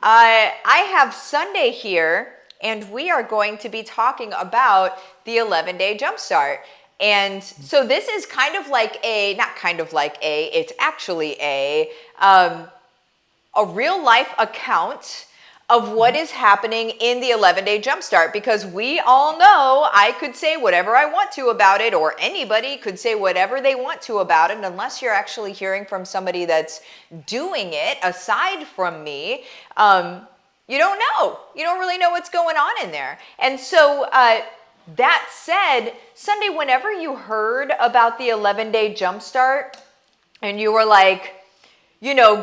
I have Sunday here, and we are going to be talking about the 11-day Jumpstart. And so this is kind of like not kind of like it's actually a real life account of what is happening in the 11-day Jumpstart, because we all know I could say whatever I want to about it, or anybody could say whatever they want to about it, unless you're actually hearing from somebody that's doing it aside from me. You don't know. You don't really know what's going on in there. And so that said, Sunday, whenever you heard about the 11-day Jumpstart and you were like,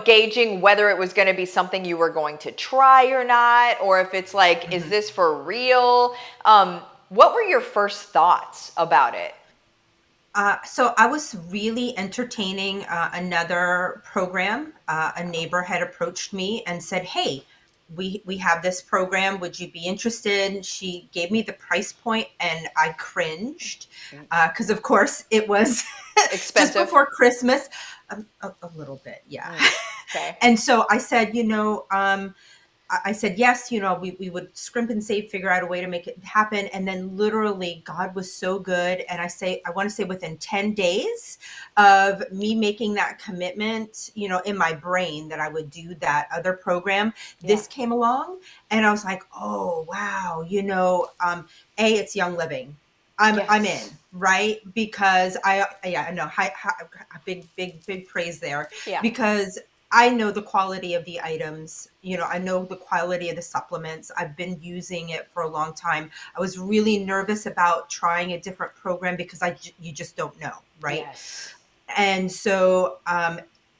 gauging whether it was going to be something you were going to try or not, or if it's like, is this for real? What were your first thoughts about it? So I was really entertaining another program. A neighbor had approached me and said, "Hey, we have this program. Would you be interested?" She gave me the price point, and I cringed because, of course, it was just Expensive? before Christmas. A little bit, yeah. Okay. And so I said, I said, yes, we would scrimp and save, figure out a way to make it happen. And then literally God was so good. And I want to say within 10 days of me making that commitment, in my brain that I would do that other program, Yeah. this came along and I was like, oh, wow. It's Young Living. I'm Yes. in, right? Because I know, big praise there, Yeah. because I know the quality of the items. I know the quality of the supplements. I've been using it for a long time. I was really nervous about trying a different program because you just don't know, right? Yes. And so,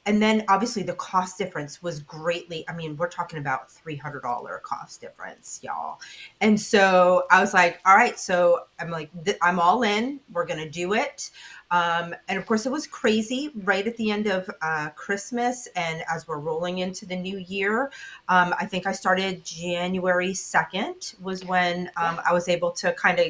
and then obviously the cost difference was greatly, I mean, we're talking about $300 cost difference, y'all. And so I was like, all right, so I'm like, I'm all in, we're going to do it. And of course it was crazy right at the end of Christmas. And as we're rolling into the new year, I think I started January 2nd was when Yeah. I was able to kind of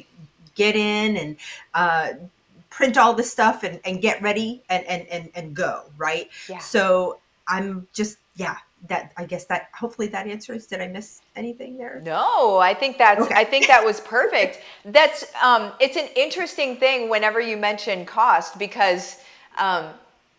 get in and print all the stuff and get ready and go, right? Yeah. So I'm just, yeah, that, I guess that hopefully that answers. Did I miss anything there? No, Okay. I think that was perfect. That's it's an interesting thing whenever you mention cost, because um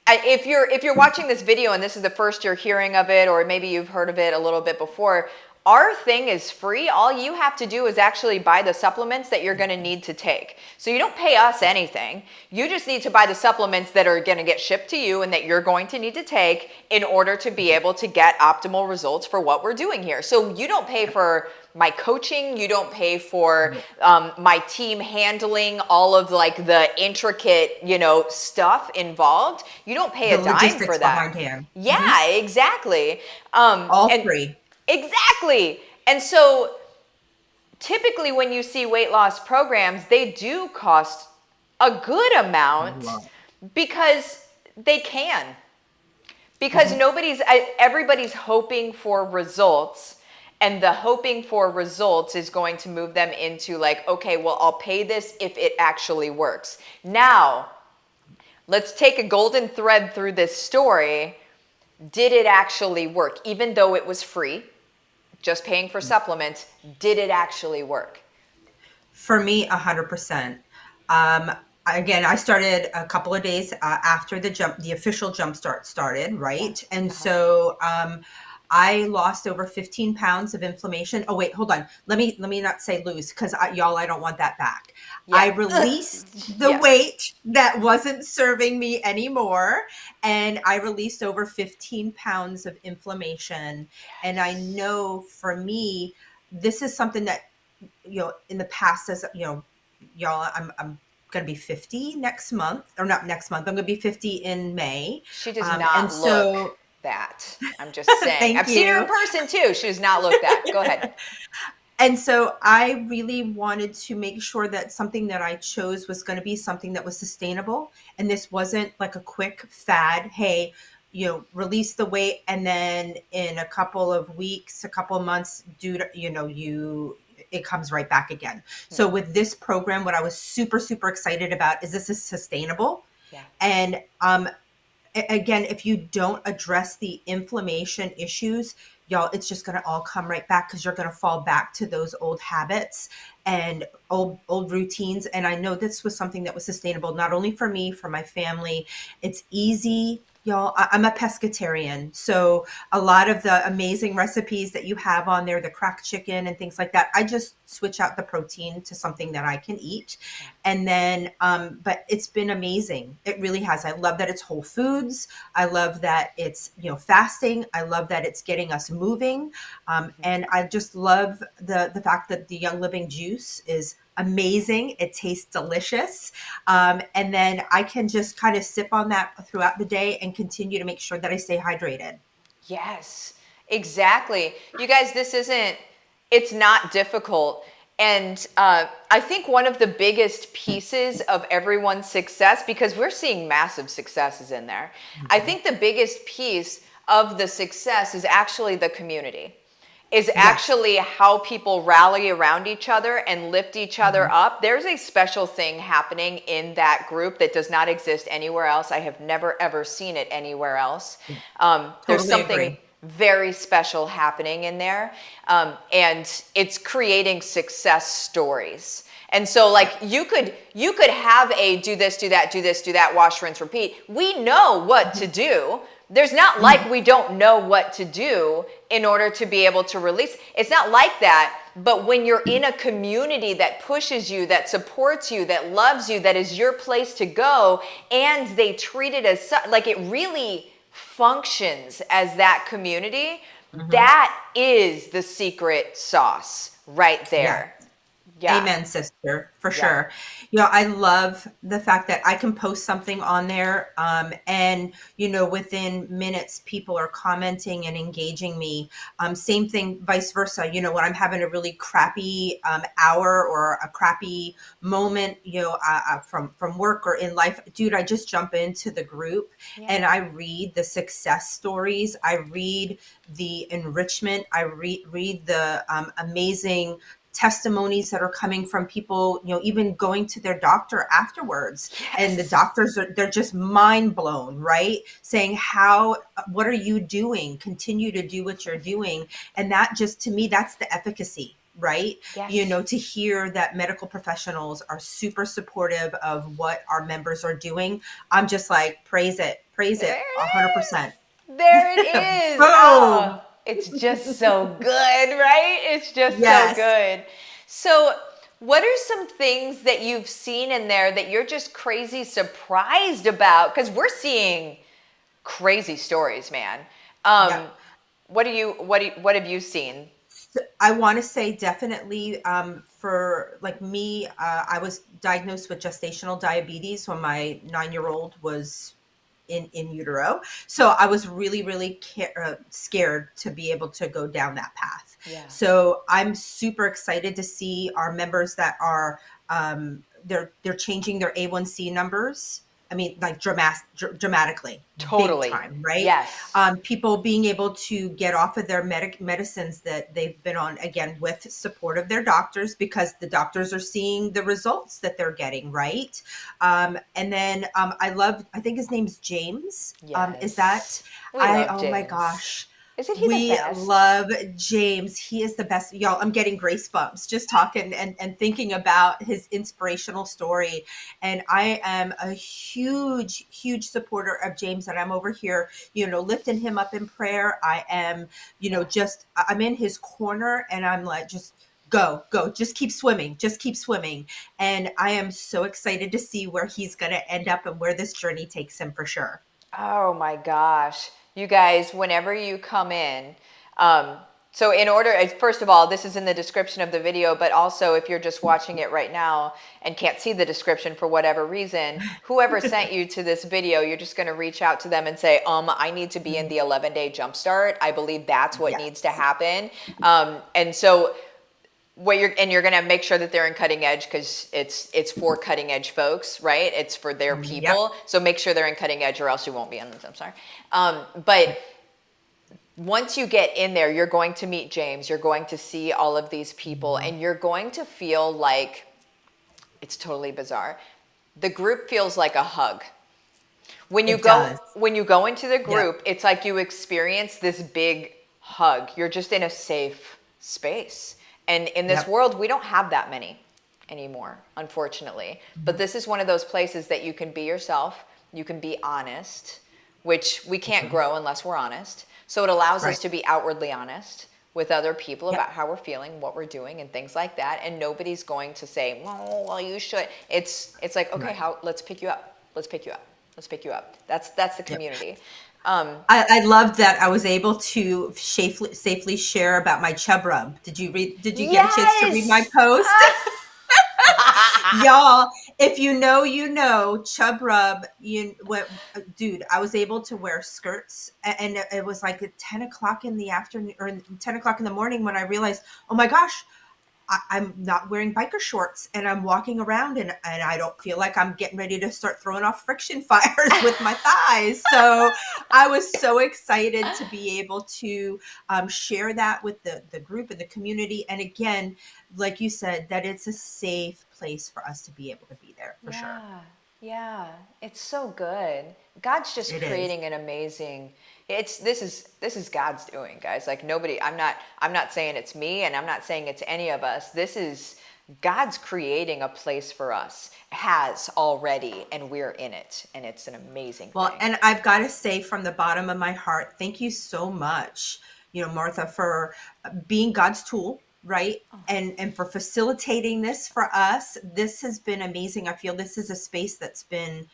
if you're watching this video and this is the first you're hearing of it, or maybe you've heard of it a little bit before, our thing is free. All you have to do is actually buy the supplements that you're going to need to take. So you don't pay us anything. You just need to buy the supplements that are going to get shipped to you and that you're going to need to take in order to be able to get optimal results for what we're doing here. So you don't pay for my coaching. You don't pay for my team handling all of like the intricate, stuff involved. You don't pay The a dime for logistics that. behind hand. Yeah, exactly. All And free. exactly. And so typically when you see weight loss programs, they do cost a good amount Wow. because they can. Because Mhm. everybody's hoping for results, and the hoping for results is going to move them into like, okay, well, I'll pay this if it actually works. Now, let's take a golden thread through this story. Did it actually work? Even though it was free, just paying for supplements, did it actually work? For me, 100%. Um, again, I started a couple of days after the official Jumpstart started, Yeah. right? And Uh-huh. so I lost over 15 pounds of inflammation. Oh wait, hold on. Let me not say lose, because y'all, I don't want that back. Yeah. I released the Yes. weight that wasn't serving me anymore, and I released over 15 pounds of inflammation. And I Yes. know for me, this is something that, in the past, as y'all, I'm going to be 50 next month, or not next month. I'm going to be 50 in May. She does And not look so that. I'm just saying. thank I've seen her in you. person too. She does not look that. Go ahead. And so I really wanted to make sure that something that I chose was going to be something that was sustainable. And this wasn't like a quick fad. Hey, release the weight, and then in a couple of weeks, a couple of months, it comes right back again. So Hmm. with this program, what I was super, super excited about is this is sustainable. Yeah. And again, if you don't address the inflammation issues, y'all, it's just going to all come right back because you're going to fall back to those old habits and old routines. And I know this was something that was sustainable, not only for me, for my family. It's easy. Y'all, I'm a pescatarian. So a lot of the amazing recipes that you have on there, the cracked chicken and things like that, I just switch out the protein to something that I can eat. Yeah. And then, but it's been amazing. It really has. I love that it's whole foods. I love that it's, fasting. I love that it's getting us moving. And I just love the fact that the Young Living juice is amazing. It tastes delicious. And then I can just kind of sip on that throughout the day and continue to make sure that I stay hydrated. Yes, exactly. You guys, it's not difficult. And I think one of the biggest pieces of everyone's success, because we're seeing massive successes in there, I think the biggest piece of the success is actually the community, is actually how people rally around each other and lift each other up. There's a special thing happening in that group that does not exist anywhere else. I have never, ever seen it anywhere else. There's something agree. very special happening in there. And it's creating success stories. And so like you could have a do this, do that, do this, do that, wash, rinse, repeat. We know what to do. There's not like we don't know what to do in order to be able to release. It's not like that. But when you're in a community that pushes you, that supports you, that loves you, that is your place to go, and they treat it as like it really functions as that community, that is the secret sauce right there. Yeah. Amen, sister, for Yeah. sure. I love the fact that I can post something on there, and within minutes, people are commenting and engaging me. Same thing, vice versa. When I'm having a really crappy hour or a crappy moment, from work or in life, dude, I just jump into the group and I read the success stories. I read the enrichment. I read the amazing testimonies that are coming from people, even going to their doctor afterwards. And the doctors they're just mind blown, right? Saying, what are you doing? Continue to do what you're doing. And that just, to me, that's the efficacy, right? Yes. To hear that medical professionals are super supportive of what our members are doing. I'm just like, praise it, There it 100%. is. There it is. Boom. Oh, it's just so good, right? It's just so Yes. good. So, what are some things that you've seen in there that you're just crazy surprised about? Because we're seeing crazy stories, man. What have you seen? I want to say definitely, for like me, I was diagnosed with gestational diabetes when my 9-year-old was in utero. So I was really, really scared to be able to go down that path. Yeah. So I'm super excited to see our members that are, they're changing their A1C numbers. I mean, like dramatically, Totally. big time, right? Yes. People being able to get off of their medicines that they've been on, again, with support of their doctors, because the doctors are seeing the results that they're getting, right? And then I think his name's James. Is that, We love oh my James. gosh. Isn't he the We best? love James. He is the best. Y'all, I'm getting grace bumps just talking and thinking about his inspirational story. And I am a huge, huge supporter of James. And I'm over here, lifting him up in prayer. I am, I'm in his corner and I'm like, just go, just keep swimming. And I am so excited to see where he's going to end up and where this journey takes him, for sure. Oh my gosh. You guys, whenever you come in, so first of all, this is in the description of the video, but also if you're just watching it right now and can't see the description for whatever reason, whoever sent you to this video, you're just going to reach out to them and say, I need to be in the 11-day Jumpstart. I believe that's what needs to happen. And so you're going to make sure that they're in cutting edge, because it's for cutting edge folks, right? It's for their people. Yep. So make sure they're in cutting edge, or else you won't be in this. I'm sorry. But once you get in there, you're going to meet James. You're going to see all of these people, and you're going to feel like, it's totally bizarre, the group feels like a hug. When you go into the group, it's like you experience this big hug. You're just in a safe space. And in this Yep. world, we don't have that many anymore, unfortunately. But this is one of those places that you can be yourself, you can be honest, which we can't grow unless we're honest. So it allows us Right. to be outwardly honest with other people Yep. about how we're feeling, what we're doing, and things like that. And nobody's going to say, well, you should. It's like, okay, Right. how? Let's pick you up. Let's pick you up. Let's pick you up. That's the Yep. community. I loved that I was able to safely share about my chub rub. Did you get a chance to read my Yes. post? Y'all, if you know, you know, chub rub, dude, I was able to wear skirts, and it was like at 10 o'clock in the afternoon, or 10 o'clock in the morning, when I realized, oh my gosh, I'm not wearing biker shorts, and I'm walking around, and I don't feel like I'm getting ready to start throwing off friction fires with my thighs. So I was so excited to be able to share that with the group and the community. And again, like you said, that it's a safe place for us to be able to be there for sure. Yeah, yeah, it's so good. God's just It is. creating an amazing. It's this is God's doing, guys. Like nobody. I'm not saying it's me, and I'm not saying it's any of us. This is God's creating a place for us. Has already, and we're in it, and it's an amazing Well, thing. and I've got to say from the bottom of my heart, thank you so much, Martha, for being God's tool, right? And for facilitating this for us. This has been amazing. I feel this is a space that's been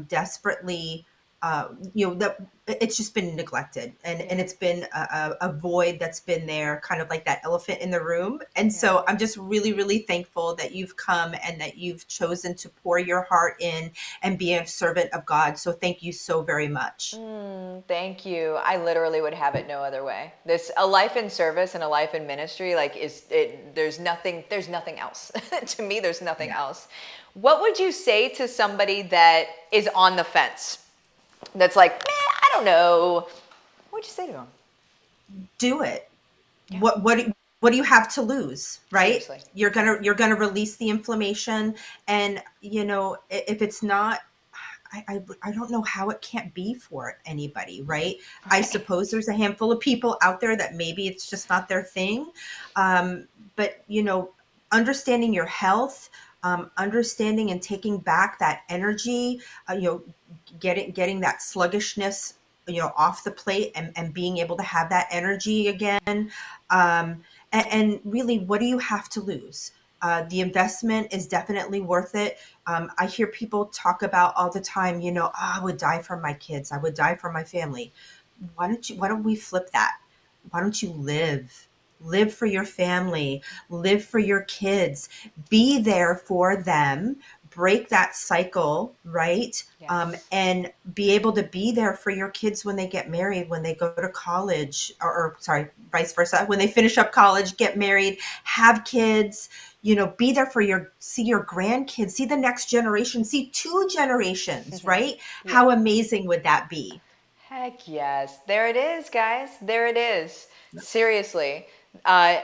desperately, that it's just been neglected, and Yeah, it's been a void that's been there, kind of like that elephant in the room. And yeah. so I'm just really, really thankful that you've come and that you've chosen to pour your heart in and be a servant of God. So thank you so very much. Thank you. I literally would have it no other way. This a life in service and a life in ministry, like is it there's nothing else. To me, there's nothing Yeah. else. What would you say to somebody that is on the fence? That's like, man, I don't know. What'd you say to them? Do it. Yeah, What do you have to lose, right? seriously. You're gonna release the inflammation, and if it's not, I don't know how it can't be for anybody, right? I Right. suppose there's a handful of people out there that maybe it's just not their thing. But understanding your health, understanding and taking back that energy, getting that sluggishness, off the plate, and being able to have that energy again. And really, what do you have to lose? The investment is definitely worth it. I hear people talk about all the time, "Oh, I would die for my kids. I would die for my family." Why don't we flip that? Why don't you live for your family, live for your kids, be there for them, break that cycle, right? Yes. And be able to be there for your kids when they get married, when they go to college, or sorry, vice versa, when they finish up college, get married, have kids, be there for see your grandkids, see the next generation, see two generations, right? Yeah. How amazing would that be? Heck yes. There it is, guys. There it is. Seriously. Uh,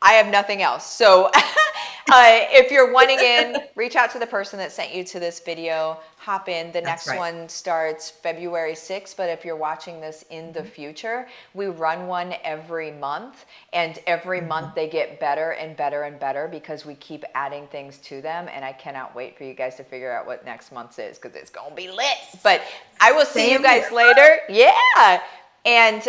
I have nothing else. So if you're wanting in, reach out to the person that sent you to this video. Hop in. The That's next right. one starts February 6th. But if you're watching this in the future, we run one every month. And every month they get better and better and better because we keep adding things to them. And I cannot wait for you guys to figure out what next month's is because it's going to be lit. But I will see you Same guys here. later. Yeah. And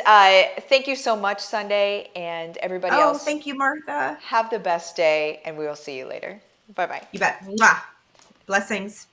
thank you so much, Sunday, and everybody Oh, else. thank you, Martha. Have the best day, and we will see you later. Bye bye. You bet. Mwah. Blessings.